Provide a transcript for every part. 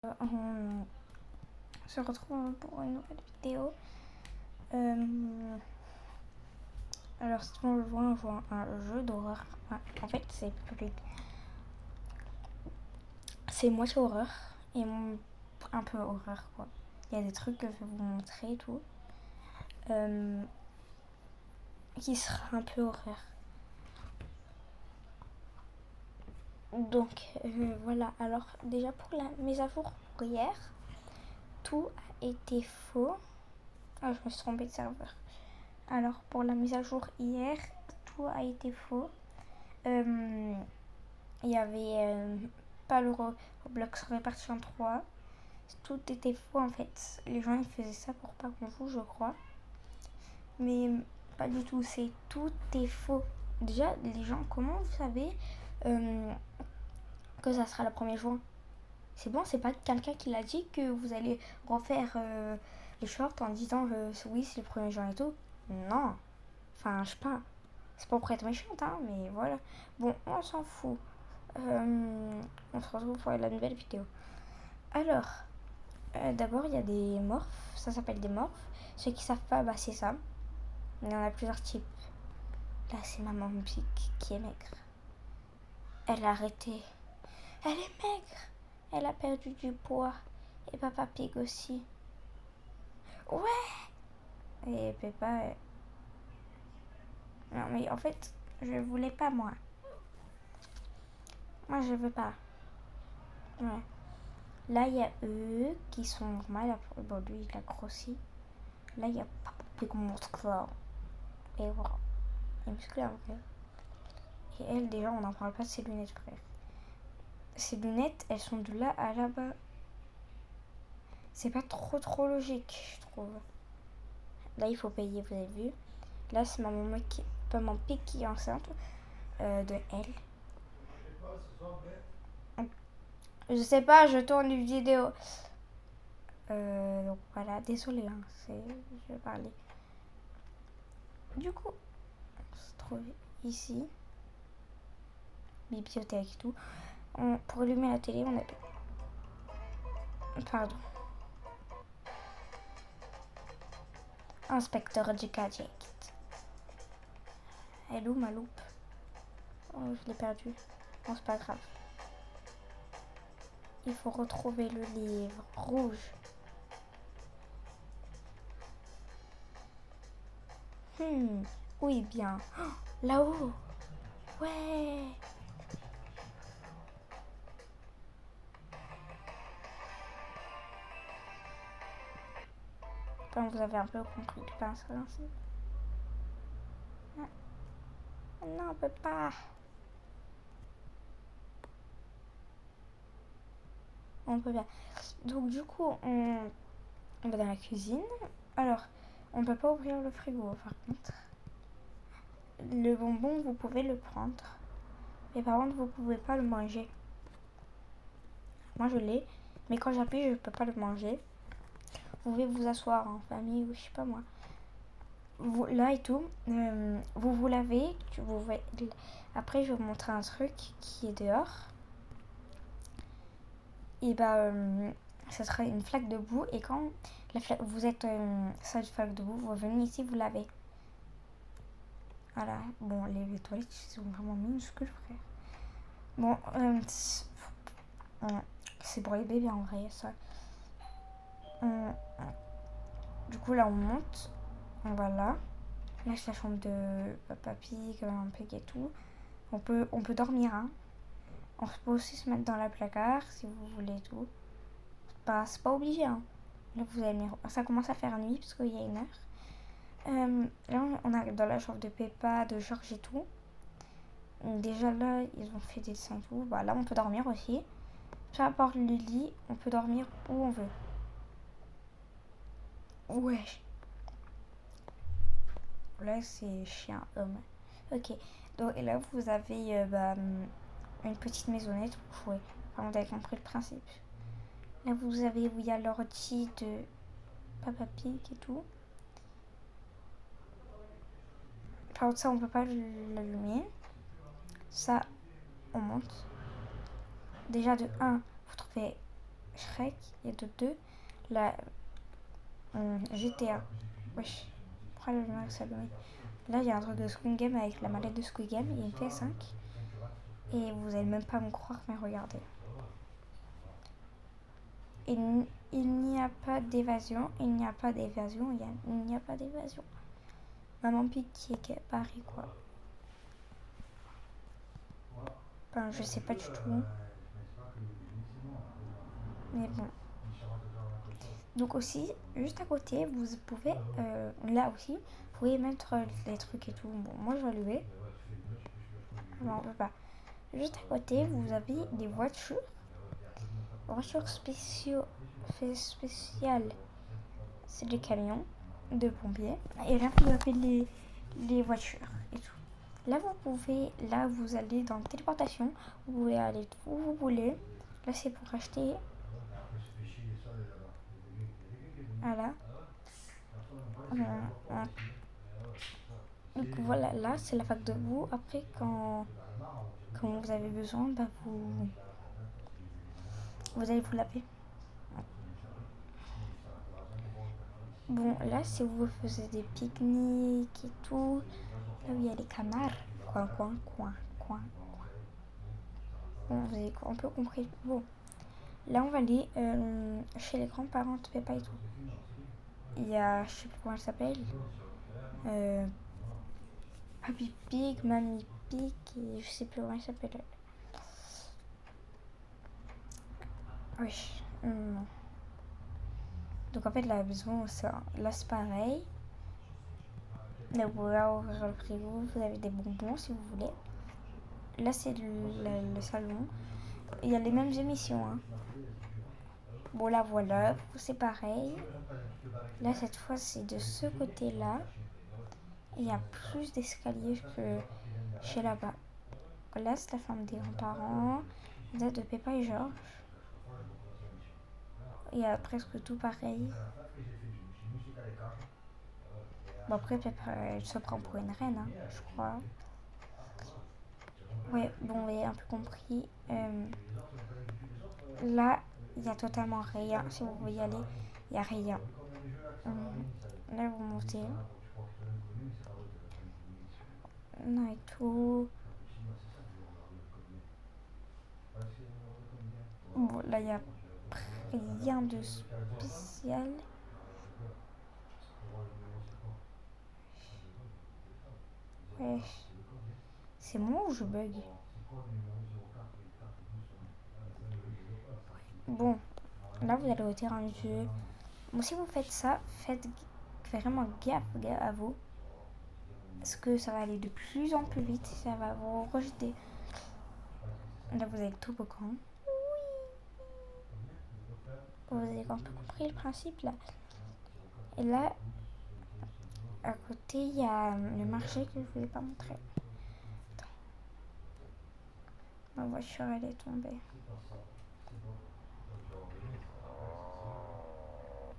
On se retrouve pour une nouvelle vidéo. Alors, si on joue un jeu d'horreur. En fait, c'est moitié horreur et un peu horreur, quoi. Il y a des trucs que je vais vous montrer et tout. Qui sera un peu horreur. Donc, voilà. Alors, déjà pour la mise à jour pour hier, tout a été faux. Ah, je me suis trompée de serveur. Alors, pour la mise à jour hier, tout a été faux. Il y avait pas le Roblox réparti en 3. Tout était faux en fait. Les gens ils faisaient ça pour pas qu'on joue, je crois. Mais pas du tout, tout est faux. Déjà, les gens, comment vous savez que ça sera le 1er juin? C'est bon, c'est pas quelqu'un qui l'a dit que vous allez refaire les shorts en disant oui, c'est le 1er juin et tout. Non. Enfin, je sais pas. C'est pas pour être méchante, hein, mais voilà. Bon, on s'en fout. On se retrouve pour la nouvelle vidéo. Alors, d'abord, il y a des morphes. Ça s'appelle des morphes. Ceux qui savent pas, bah, c'est ça. Il y en a plusieurs types. Là, c'est maman Pic qui est maigre. Elle a arrêté. Elle est maigre. Elle a perdu du poids. Et Papa Pig aussi. Ouais. Et Peppa... Non, mais en fait, je voulais pas, moi. Moi, je veux pas. Ouais. Là, il y a eux qui sont normales. Bon, lui, il a grossi. Là, il y a Papa Pig Monstre. Et voilà. Il est musclé en vrai. Et elle, déjà, on n'en parle pas de ses lunettes, frère. Ses lunettes, elles sont de là à là-bas. C'est pas trop logique, je trouve. Là, il faut payer, vous avez vu. Là, c'est maman Pig qui est enceinte de elle. Je sais pas, je tourne une vidéo. Donc voilà, désolé, hein, je vais parler. Du coup, on se trouve ici. Bibliothèque et tout. Pour allumer la télé, on a... Pardon. Inspecteur du gadget. Elle est où ma loupe? Oh, je l'ai perdue. Bon, c'est pas grave. Il faut retrouver le livre rouge. Oui, bien. Oh, là-haut. Ouais. Enfin, vous avez un peu compris le pinceau ainsi. Non, on peut pas. On peut pas. Donc du coup, on va dans la cuisine. Alors, on peut pas ouvrir le frigo par contre. Le bonbon, vous pouvez le prendre. Mais par contre, vous pouvez pas le manger. Moi, je l'ai. Mais quand j'appuie, je peux pas le manger. Vous pouvez vous asseoir en famille ou je sais pas moi. Là et tout, vous lavez. Après, je vais vous montrer un truc qui est dehors. Et bah, ça sera une flaque de boue. Et quand vous êtes cette flaque de boue, vous venez ici, vous lavez. Voilà. Bon, les toilettes sont vraiment minuscules, frère. Bon, c'est pour les bébés en vrai, ça. Du coup, là, on monte. On va là. Là, c'est la chambre de Papa Pig, un Pig et tout. On peut dormir, hein. On peut aussi se mettre dans la placard si vous voulez tout. C'est pas obligé, hein. Là, vous allez ça commence à faire nuit parce qu'il y a 1 heure. Là, on est dans la chambre de Peppa, de George et tout. Déjà là, ils ont fait des dessins et tout. Bah, là, on peut dormir aussi. Peu importe le lit, on peut dormir où on veut. Ouais. Là, c'est chien, homme. Ok. Donc, et là, vous avez une petite maisonnette pour jouer. Enfin, vous avez compris le principe. Là, vous avez où il y a l'ordi de Papa Pig et tout. Par contre, ça, on peut pas l'allumer. Ça, on monte. Déjà, de 1, vous trouvez Shrek, il y a de deux. La GTA. Wesh, pourquoi le lumière s'allume? Là, il y a un truc de Squid Game avec la mallette de Squid Game. Il y a une PS5. Et vous allez même pas me croire, mais regardez. Il n'y a pas d'évasion. Il n'y a pas d'évasion. Il n'y a pas d'évasion. Maman Pig qui est Paris, quoi. Enfin, je sais pas du tout. Mais bon. Donc aussi, juste à côté, vous pouvez, là aussi, vous pouvez mettre les trucs et tout. Bon, moi je vais allumer. Non, on peut pas. Juste à côté, vous avez des voitures. Voitures spéciales. C'est des camions de pompiers. Et là, vous avez les voitures et tout. Là, vous allez dans téléportation. Vous pouvez aller où vous voulez. Là, c'est pour acheter. Voilà. Donc voilà, là, c'est la fac de vous. Après, quand vous avez besoin, bah, vous allez vous laver. Bon, là, si vous faisiez des pique-niques et tout, là où il y a les canards, coin. Bon, vous avez un peu compris. Bon, là, on va aller chez les grands-parents de Peppa et tout. Il y a, je sais plus comment elle s'appelle, Papy Pig, Mamie Pig, et je sais plus comment elle s'appelle. Oui, non. Donc en fait, la maison, là, c'est pareil. Là, vous pouvez ouvrir le frigo, vous avez des bonbons si vous voulez. Là, c'est le salon. Il y a les mêmes émissions. Hein. Bon, là, voilà, c'est pareil. Là, cette fois, c'est de ce côté-là. Il y a plus d'escaliers que chez là-bas. Là, c'est la femme des grands-parents. Là, de Peppa et Georges. Il y a presque tout pareil. Bon, après, Peppa, elle se prend pour une reine, hein, je crois. Ouais, bon, vous avez un peu compris. Là, il n'y a totalement rien. Si vous voulez y aller, il n'y a rien. Là, vous montez. Là et tout. Bon, là, il n'y a rien de spécial. Ouais. C'est moi ou je bug? Bon, là, vous allez au terrain de jeu. Bon, si vous faites ça, faites vraiment gaffe à vous. Parce que ça va aller de plus en plus vite. Ça va vous rejeter. Là, vous avez le toboggan. Vous avez un peu compris le principe là. Et là, à côté, il y a le marché que je ne vous ai pas montré. Attends. Ma voiture, elle est tombée.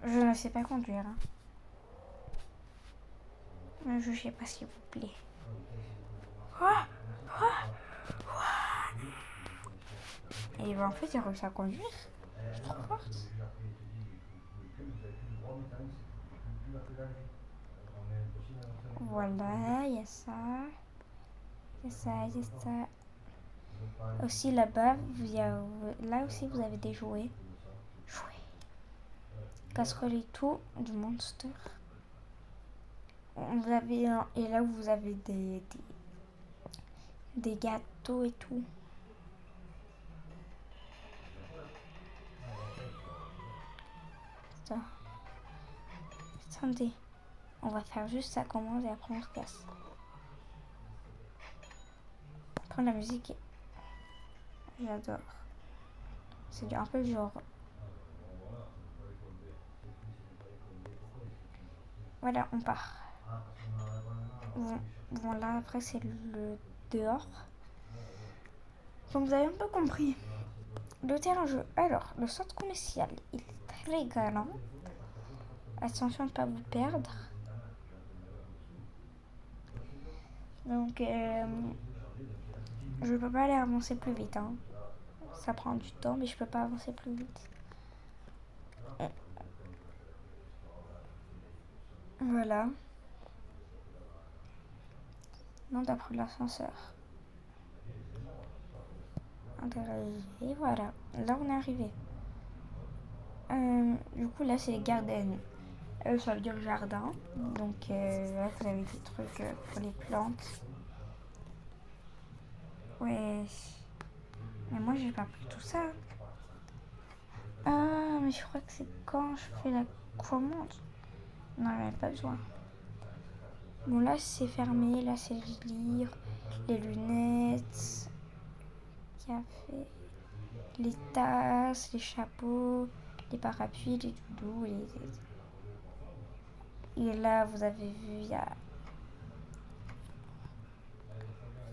Je ne sais pas conduire. Hein. Je ne sais pas s'il vous plaît. Et ben, en fait, j'ai réussi à conduire. Je suis trop forte. Voilà, il y a ça. Il y a ça, il y a ça. Aussi là-bas, là aussi vous avez des jouets. Casserole et tout, du Monster. Vous avez et là vous avez des gâteaux et tout. Ça. Attendez, on va faire juste sa commande et après on se casse. Prends la musique. J'adore. C'est un peu genre. Voilà, on part. Bon là après c'est le dehors. Comme vous avez un peu compris. Le terrain de jeu. Alors, le centre commercial, il est très grand. Attention à ne pas vous perdre. Donc, je peux pas aller avancer plus vite. Hein. Ça prend du temps, mais je peux pas avancer plus vite. Voilà. Non, d'après l'ascenseur. Et voilà. Là, on est arrivé. Du coup, là, c'est les gardens. Ça veut dire jardin. Donc, là, vous avez des trucs pour les plantes. Ouais. Mais moi, j'ai pas pris tout ça. Ah, mais je crois que c'est quand je fais la commande. Non, j'en ai pas besoin. Bon, là, c'est fermé. Là, c'est lire, les lunettes, café, les tasses, les chapeaux, les parapluies, les doudous. Et là, vous avez vu, il y a...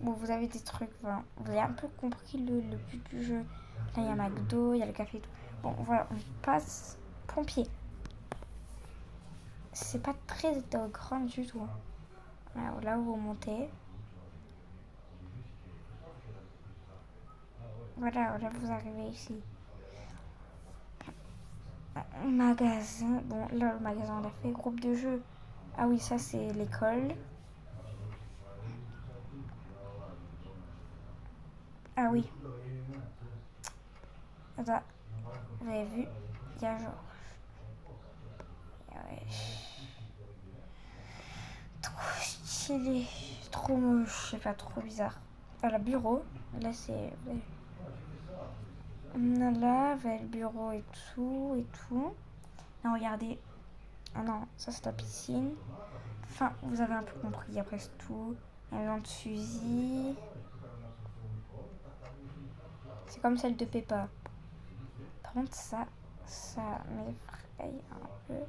Bon, vous avez des trucs, voilà. Vous avez un peu compris le but du jeu. Là, il y a McDo, il y a le café et tout. Bon, voilà, on passe pompier. C'est pas très grand du tout. Alors là où vous montez. Voilà, là vous arrivez ici. Magasin. Bon, là le magasin on a fait. Groupe de jeux. Ah oui, ça c'est l'école. Ah oui. Attends, vous avez vu? Il y a genre. Ouais. Trop stylé. Trop moche. Je sais pas, trop bizarre. Voilà, bureau. Là c'est. Là, vous avez le bureau et tout, et tout. Là, regardez. Ah non, ça c'est la piscine. Enfin, vous avez un peu compris, après c'est tout. Il y a une lampe fusil. C'est comme celle de Peppa. Par contre, ça m'effraie un peu.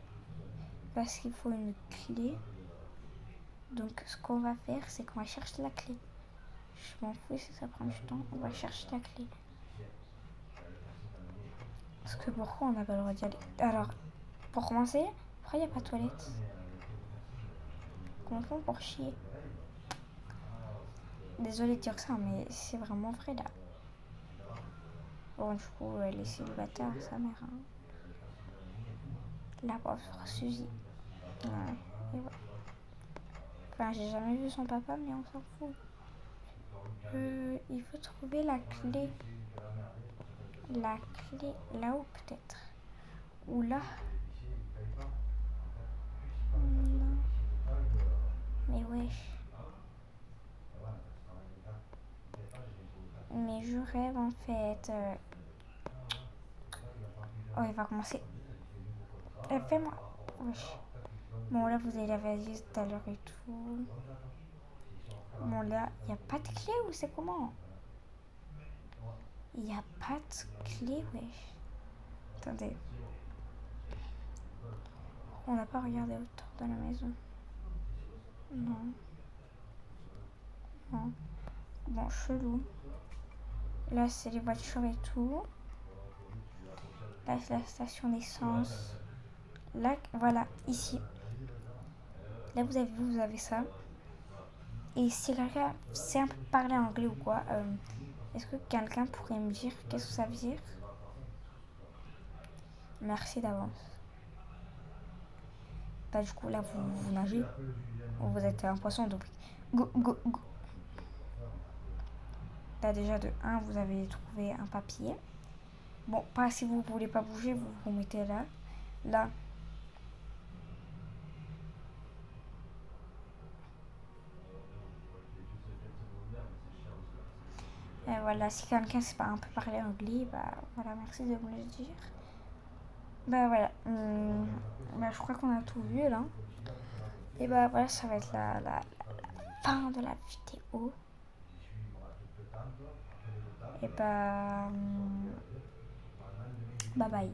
Parce qu'il faut une clé. Donc, ce qu'on va faire, c'est qu'on va chercher la clé. Je m'en fous si ça prend du temps. On va chercher la clé. Parce que pourquoi on n'a pas le droit d'y aller? Alors, pour commencer, pourquoi il n'y a pas de toilette? Comment on fait pour chier? Désolée de dire ça, mais c'est vraiment vrai là. Bon, du coup, elle est célibataire, sa mère. Hein. La pauvre Suzy. Ouais, et ouais. Enfin, j'ai jamais vu son papa, mais on s'en fout. Il faut trouver la clé. La clé là-haut, peut-être. Ou là. Non. Mais wesh. Mais je rêve en fait. Oh, il va commencer. Fais-moi. Wesh. Bon, là, vous avez la valise tout à l'heure et tout. Bon, là, il n'y a pas de clé ou c'est comment? Il n'y a pas de clé, wesh. Attendez. On n'a pas regardé autour de la maison. Non. Non. Bon, chelou. Là, c'est les voitures et tout. Là, c'est la station d'essence. Là, voilà, ici. Là, vous avez ça. Et si quelqu'un sait un peu parler anglais ou quoi, est-ce que quelqu'un pourrait me dire qu'est-ce que ça veut dire? Merci d'avance. Bah, du coup, là, vous nagez. Vous êtes un poisson, donc go, go, go. Là, déjà, de 1, vous avez trouvé un papier. Bon, pas si vous voulez pas bouger, vous vous mettez là. Là. Et voilà, si quelqu'un sait pas un peu parler anglais, bah voilà, merci de me le dire. Bah voilà, bah, je crois qu'on a tout vu là. Et bah voilà, ça va être la fin de la vidéo. Et bah, bye bye.